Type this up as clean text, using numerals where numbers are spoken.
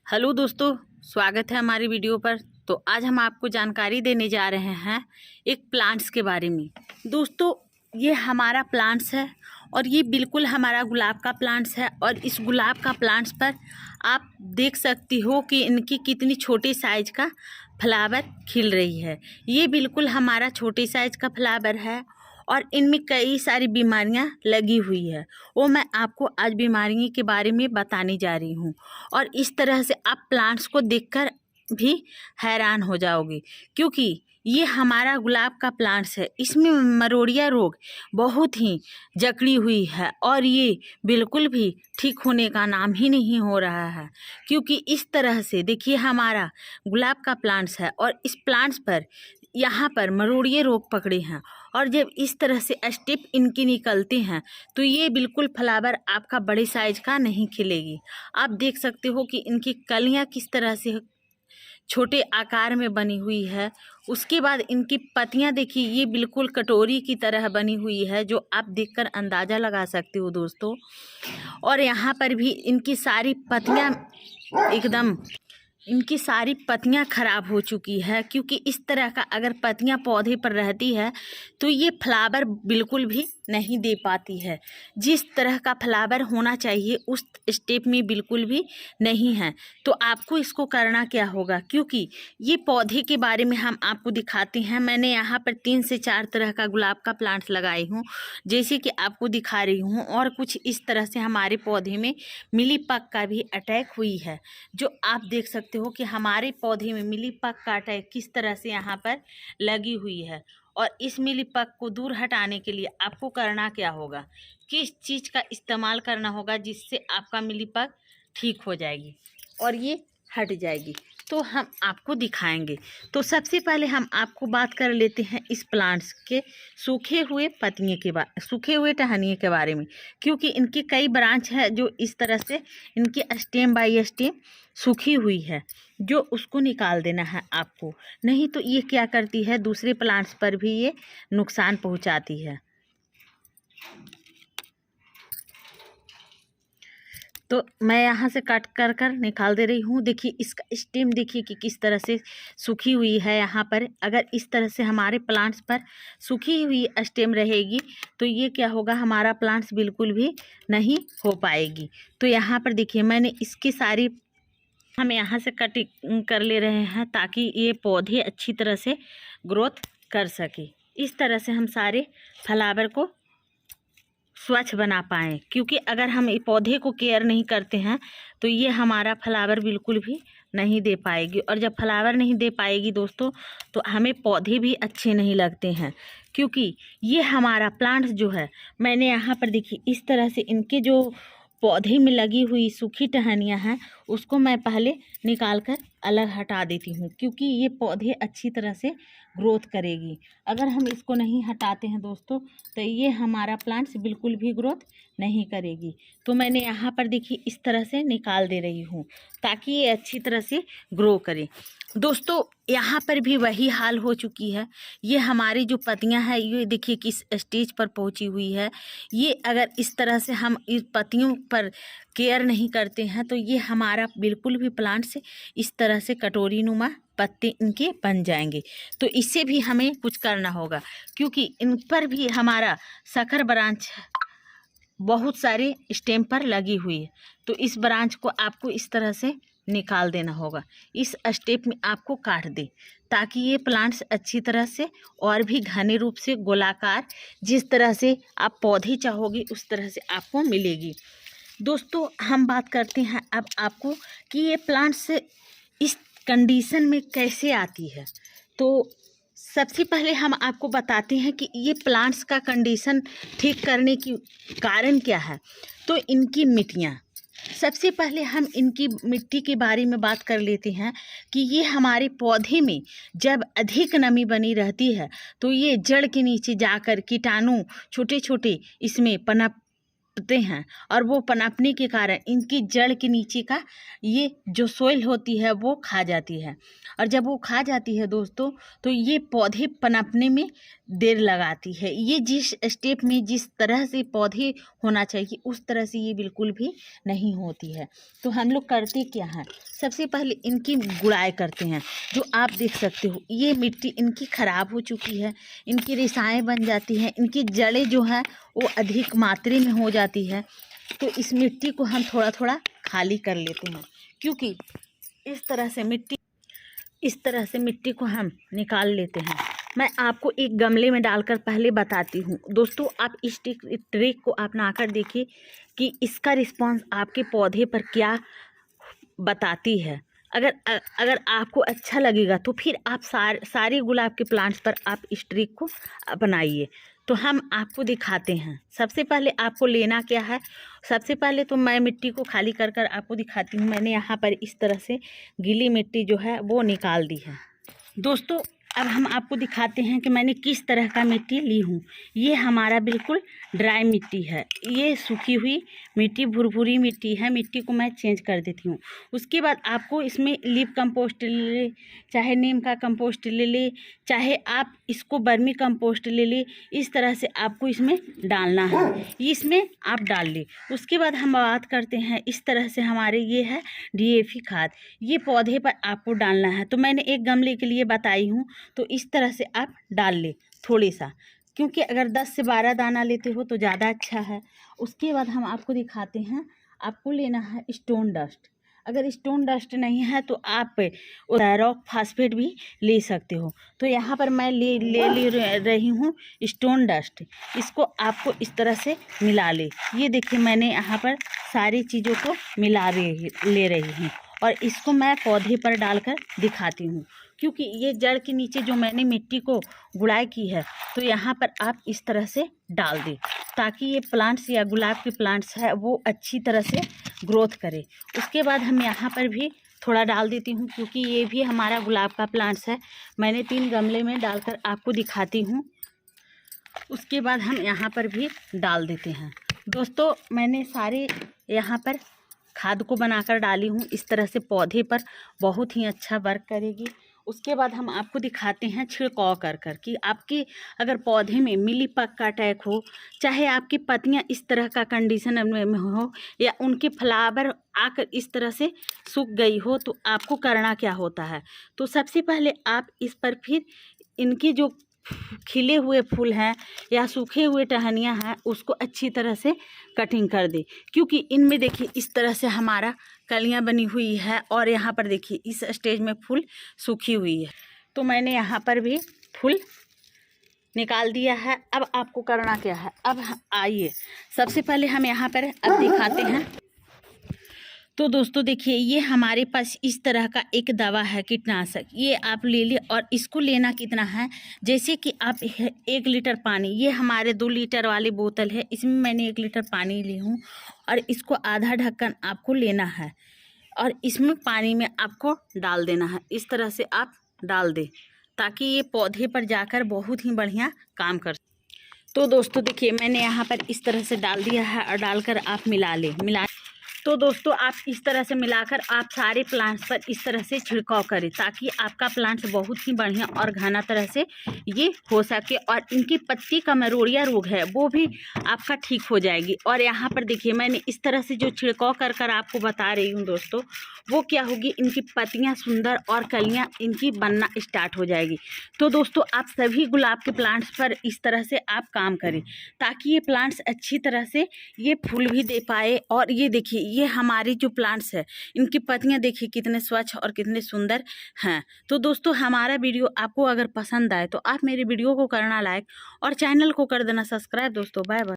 Hello दोस्तों, स्वागत है हमारी वीडियो पर। तो आज हम आपको जानकारी देने जा रहे हैं एक प्लांट्स के बारे में। दोस्तों, ये हमारा प्लांट्स है और ये बिल्कुल हमारा गुलाब का प्लांट्स है। और इस गुलाब का प्लांट्स पर आप देख सकती हो कि इनकी कितनी छोटे साइज का फ्लावर खिल रही है। ये बिल्कुल हमारा छोटे साइज का फ्लावर है और इनमें कई सारी बीमारियां लगी हुई है। वो मैं आपको आज बीमारियों के बारे में बताने जा रही हूँ। और इस तरह से आप प्लांट्स को देखकर भी हैरान हो जाओगे, क्योंकि ये हमारा गुलाब का प्लांट्स है। इसमें मरोड़िया रोग बहुत ही जकड़ी हुई है और ये बिल्कुल भी ठीक होने का नाम ही नहीं हो रहा है। क्योंकि इस तरह से देखिए, हमारा गुलाब का प्लांट्स है और इस प्लांट्स पर यहाँ पर मरोड़िए रोग पकड़े हैं। और जब इस तरह से स्टेप इनके निकलते हैं तो ये बिल्कुल फ्लावर आपका बड़े साइज का नहीं खिलेगी। आप देख सकते हो कि इनकी कलियां किस तरह से छोटे आकार में बनी हुई है। उसके बाद इनकी पत्तियां देखिए, ये बिल्कुल कटोरी की तरह बनी हुई है, जो आप देखकर अंदाज़ा लगा सकते हो दोस्तों। और यहाँ पर भी इनकी सारी पत्तियां एकदम इनकी सारी पत्तियां खराब हो चुकी है। क्योंकि इस तरह का अगर पत्तियां पौधे पर रहती है तो ये फ्लावर बिल्कुल भी नहीं दे पाती है। जिस तरह का फ्लावर होना चाहिए उस स्टेप में बिल्कुल भी नहीं है। तो आपको इसको करना क्या होगा, क्योंकि ये पौधे के बारे में हम आपको दिखाते हैं। मैंने यहाँ पर 3 से 4 तरह का गुलाब का प्लांट्स लगाई हूँ, जैसे कि आपको दिखा रही हूँ। और कुछ इस तरह से हमारे पौधे में मिलीबग का भी अटैक हुई है, जो आप देख सकते हो कि हमारे पौधे में मिलीबग का अटैक किस तरह से यहाँ पर लगी हुई है। और इस मिलीबग को दूर हटाने के लिए आपको करना क्या होगा, किस चीज़ का इस्तेमाल करना होगा जिससे आपका मिलीबग ठीक हो जाएगी और ये हट जाएगी, तो हम आपको दिखाएंगे। तो सबसे पहले हम आपको बात कर लेते हैं इस प्लांट्स के सूखे हुए सूखे हुए टहनियों के बारे में। क्योंकि इनकी कई ब्रांच है जो इस तरह से इनकी स्टेम बाई स्टेम सूखी हुई है, जो उसको निकाल देना है आपको। नहीं तो ये क्या करती है, दूसरे प्लांट्स पर भी ये नुकसान पहुंचाती है। तो मैं यहाँ से कट कर कर निकाल दे रही हूँ। देखिए, इसका स्टेम देखिए कि किस तरह से सूखी हुई है। यहाँ पर अगर इस तरह से हमारे प्लांट्स पर सूखी हुई स्टेम रहेगी तो ये क्या होगा, हमारा प्लांट्स बिल्कुल भी नहीं हो पाएगी। तो यहाँ पर देखिए, मैंने इसकी सारी हम यहाँ से कटिंग कर ले रहे हैं ताकि ये पौधे अच्छी तरह से ग्रोथ कर सके। इस तरह से हम सारे फ्लावर को स्वच्छ बना पाएँ। क्योंकि अगर हम ये पौधे को केयर नहीं करते हैं तो ये हमारा फ्लावर बिल्कुल भी नहीं दे पाएगी। और जब फ्लावर नहीं दे पाएगी दोस्तों, तो हमें पौधे भी अच्छे नहीं लगते हैं। क्योंकि ये हमारा प्लांट्स जो है, मैंने यहाँ पर देखिए इस तरह से इनके जो पौधे में लगी हुई सूखी टहनियाँ हैं उसको मैं पहले निकाल कर अलग हटा देती हूँ, क्योंकि ये पौधे अच्छी तरह से ग्रोथ करेगी। अगर हम इसको नहीं हटाते हैं दोस्तों तो ये हमारा प्लांट्स बिल्कुल भी ग्रोथ नहीं करेगी। तो मैंने यहाँ पर देखिए इस तरह से निकाल दे रही हूँ ताकि ये अच्छी तरह से ग्रो करे। दोस्तों, यहाँ पर भी वही हाल हो चुकी है। ये हमारी जो पत्तियाँ हैं ये देखिए किस स्टेज पर पहुँची हुई है। ये अगर इस तरह से हम इस पत्तियों पर केयर नहीं करते हैं तो ये हमारा बिल्कुल भी प्लांट्स इस तरह से कटोरी नुमा पत्ते इनके बन जाएंगे। तो इससे भी हमें कुछ करना होगा, क्योंकि इन पर भी हमारा सखर ब्रांच बहुत सारे स्टेम पर लगी हुई है। तो इस ब्रांच को आपको इस तरह से निकाल देना होगा। इस स्टेप में आपको काट दे ताकि ये प्लांट्स अच्छी तरह से और भी घने रूप से गोलाकार, जिस तरह से आप पौधे चाहोगे उस तरह से आपको मिलेगी। दोस्तों, हम बात करते हैं अब आपको कि ये प्लांट्स इस कंडीशन में कैसे आती है। तो सबसे पहले हम आपको बताते हैं कि ये प्लांट्स का कंडीशन ठीक करने की कारण क्या है। तो इनकी मिट्टियाँ, सबसे पहले हम इनकी मिट्टी के बारे में बात कर लेते हैं कि ये हमारे पौधे में जब अधिक नमी बनी रहती है तो ये जड़ के नीचे जाकर कीटाणु छोटे छोटे इसमें पनपते हैं। और वो पनपने के कारण इनकी जड़ के नीचे का ये जो सोइल होती है वो खा जाती है। और जब वो खा जाती है दोस्तों, तो ये पौधे पनपने में देर लगाती है। ये जिस स्टेप में जिस तरह से पौधे होना चाहिए उस तरह से ये बिल्कुल भी नहीं होती है। तो हम लोग करते क्या हैं, सबसे पहले इनकी गुड़ाई करते हैं। जो आप देख सकते हो ये मिट्टी इनकी ख़राब हो चुकी है, इनकी रेशाएँ बन जाती हैं, इनकी जड़ें जो हैं वो अधिक मात्रा में हो जाती है। तो इस मिट्टी को हम थोड़ा थोड़ा खाली कर लेते हैं, क्योंकि इस तरह से मिट्टी को हम निकाल लेते हैं। मैं आपको एक गमले में डालकर पहले बताती हूँ। दोस्तों आप इस ट्रिक को अपनाकर देखिए कि इसका रिस्पांस आपके पौधे पर क्या बताती है। अगर आपको अच्छा लगेगा तो फिर आप सारे गुलाब के प्लांट्स पर आप इस ट्रिक को अपनाइए। तो हम आपको दिखाते हैं। सबसे पहले आपको लेना क्या है, सबसे पहले तो मैं मिट्टी को खाली कर कर आपको दिखाती हूँ। मैंने यहाँ पर इस तरह से गीली मिट्टी जो है वो निकाल दी है। दोस्तों अब हम आपको दिखाते हैं कि मैंने किस तरह का मिट्टी ली हूँ। ये हमारा बिल्कुल ड्राई मिट्टी है, ये सूखी हुई मिट्टी भुरभुरी मिट्टी है। मिट्टी को मैं चेंज कर देती हूँ। उसके बाद आपको इसमें लीफ कंपोस्ट ले ले, चाहे नीम का कंपोस्ट ले ले, चाहे आप इसको बर्मी कंपोस्ट ले ले, इस तरह से आपको इसमें डालना है। इसमें आप डाल ले। उसके बाद हम बात करते हैं इस तरह से हमारे ये है DAP खाद, ये पौधे पर आपको डालना है। तो मैंने एक गमले के लिए बताई हूँ, तो इस तरह से आप डाल ले थोड़ी सा, क्योंकि अगर 10 से 12 दाना लेते हो तो ज़्यादा अच्छा है। उसके बाद हम आपको दिखाते हैं, आपको लेना है स्टोन डस्ट। अगर स्टोन डस्ट नहीं है तो आप रॉक फास्फेट भी ले सकते हो। तो यहाँ पर मैं ले रही हूँ स्टोन डस्ट। इसको आपको इस तरह से मिला ले। ये देखिए मैंने यहाँ पर सारी चीज़ों को ले रही हूँ और इसको मैं पौधे पर डालकर दिखाती हूँ, क्योंकि ये जड़ के नीचे जो मैंने मिट्टी को गुड़ाई की है तो यहाँ पर आप इस तरह से डाल दें, ताकि ये प्लांट्स या गुलाब के प्लांट्स है वो अच्छी तरह से ग्रोथ करे। उसके बाद हम यहाँ पर भी थोड़ा डाल देती हूँ, क्योंकि ये भी हमारा गुलाब का प्लांट्स है। मैंने 3 गमले में डालकर आपको दिखाती हूँ। उसके बाद हम यहाँ पर भी डाल देते हैं। दोस्तों मैंने सारे यहाँ पर खाद को बनाकर डाली हूँ। इस तरह से पौधे पर बहुत ही अच्छा वर्क करेगी। उसके बाद हम आपको दिखाते हैं छिड़काव कर कर कि आपके अगर पौधे में मिलीबग का अटैक हो, चाहे आपकी पत्तियां इस तरह का कंडीशन में हो, या उनके फ्लावर आकर इस तरह से सूख गई हो, तो आपको करना क्या होता है। तो सबसे पहले आप इस पर फिर इनके जो खिले हुए फूल हैं या सूखे हुए टहनियाँ हैं उसको अच्छी तरह से कटिंग कर दे, क्योंकि इनमें देखिए इस तरह से हमारा कलियां बनी हुई है और यहाँ पर देखिए इस स्टेज में फूल सूखी हुई है। तो मैंने यहाँ पर भी फूल निकाल दिया है। अब आपको करना क्या है, अब आइए सबसे पहले हम यहाँ पर अब दिखाते हैं। तो दोस्तों देखिए ये हमारे पास इस तरह का एक दवा है कीटनाशक, ये आप ले लिए। और इसको लेना कितना है, जैसे कि आप 1 लीटर पानी, ये हमारे 2 लीटर वाली बोतल है, इसमें मैंने 1 लीटर पानी ली हूँ और इसको आधा ढक्कन आपको लेना है और इसमें पानी में आपको डाल देना है। इस तरह से आप डाल दें ताकि ये पौधे पर जाकर बहुत ही बढ़िया काम कर। तो दोस्तों देखिए मैंने यहाँ पर इस तरह से डाल दिया है और डालकर आप मिला। तो दोस्तों आप इस तरह से मिलाकर आप सारे प्लांट्स पर इस तरह से छिड़काव करें, ताकि आपका प्लांट्स बहुत ही बढ़िया और घना तरह से ये हो सके और इनकी पत्ती का मरोड़िया रोग है वो भी आपका ठीक हो जाएगी। और यहाँ पर देखिए मैंने इस तरह से जो छिड़काव कर कर आपको बता रही हूँ दोस्तों, वो क्या होगी, इनकी पत्तियाँ सुंदर और कलियाँ इनकी बनना स्टार्ट हो जाएगी। तो दोस्तों आप सभी गुलाब के प्लांट्स पर इस तरह से आप काम करें, ताकि ये प्लांट्स अच्छी तरह से ये फूल भी दे पाए। और ये देखिए ये हमारी जो प्लांट्स है इनकी पत्तियां देखिए कितने स्वच्छ और कितने सुंदर हैं। तो दोस्तों हमारा वीडियो आपको अगर पसंद आए तो आप मेरे वीडियो को करना लाइक और चैनल को कर देना सब्सक्राइब। दोस्तों बाय बाय।